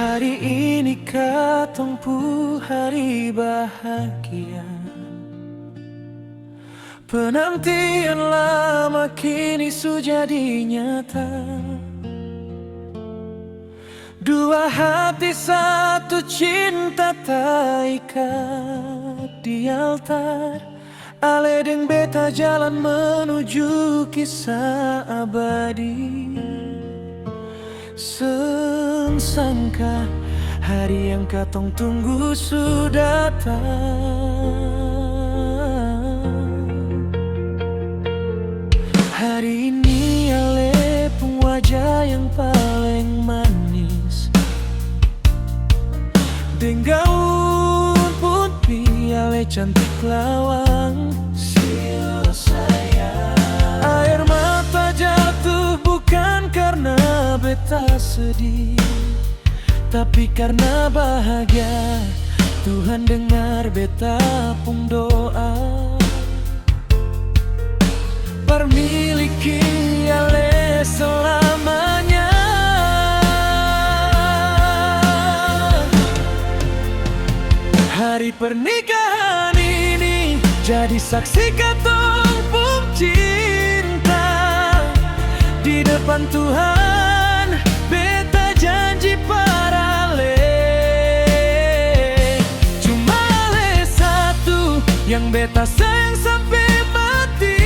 Hari ini katompu hari bahagia. Penantian lama kini sudah jadi nyata. Dua hati satu cinta terikat di altar. Ale deng beta jalan menuju kisah abadi. Sangka hari yang katong tunggu sudah datang. Hari ini ale pun wajah yang paling manis. Deng gaun putih ale cantik lawang. Sio sayang, air mata jatuh bukan karena beta sedih, tapi karena bahagia. Tuhan dengar beta pun doa. Permiliki ale selamanya. Hari pernikahan ini jadi saksi katong pun cinta. Di depan Tuhan beta janji parale. Cuma ale satu yang beta sayang sampai mati.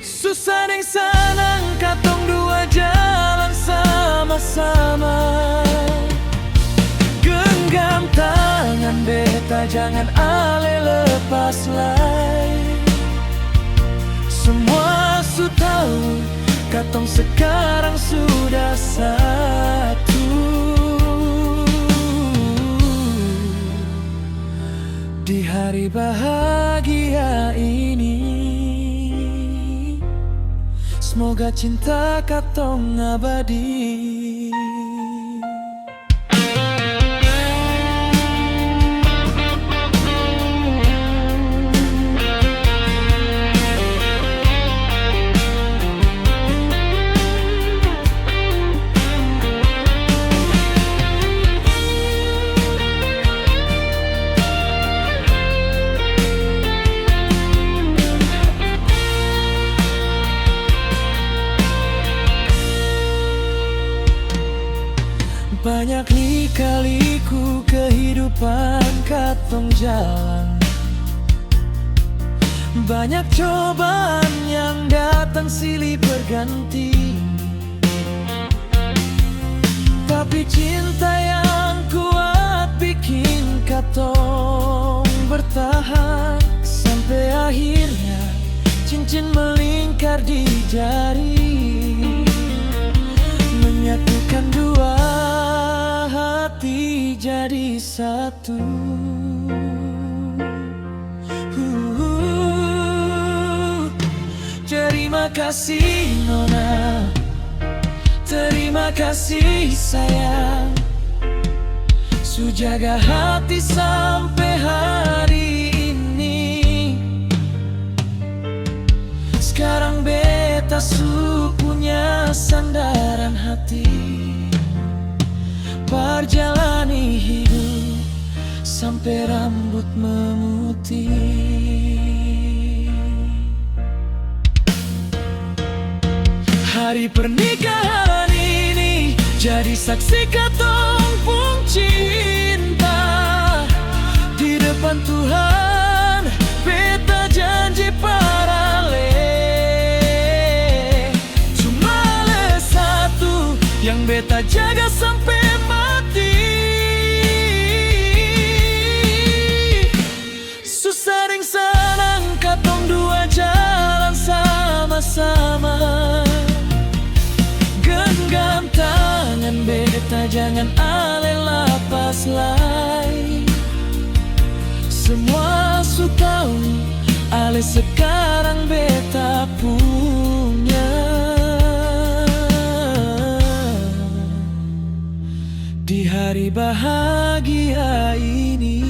Susah deng sanang katong dua jalan sama-sama. Genggam tangan beta jangan ale lepas lai. Semua su tahu katong sekarang sudah satu. Di hari bahagia ini, semoga cinta katong abadi. Banyak lika-liku kehidupan katong jalan. Banyak cobaan yang datang silih berganti. Tapi cinta yang kuat bikin katong bertahan. Sampai akhirnya cincin melingkar di jari, menyatukan dua hati jadi satu. Terima kasih Nona, terima kasih sayang, su jaga hati sampai hari ini. Sekarang beta su punya sandaran hati. Perjalani hidup sampai rambut memutih. Hari pernikahan ini jadi saksi katong pun cinta. Di depan Tuhan beta janji parale. Cuma ale satu yang beta jaga sampai mati. Susah deng sanang katong dua jalan sama-sama. Genggam tangan beta jangan ale lapas lai. Semua su tahu ale sekarang beta punya. Di hari bahagia ini,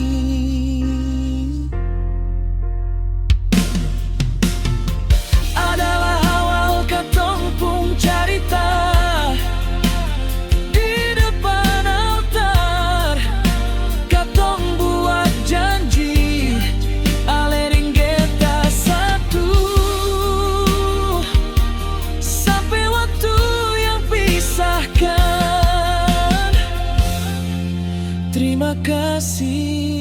adalah awal katong pun cerita. kasih.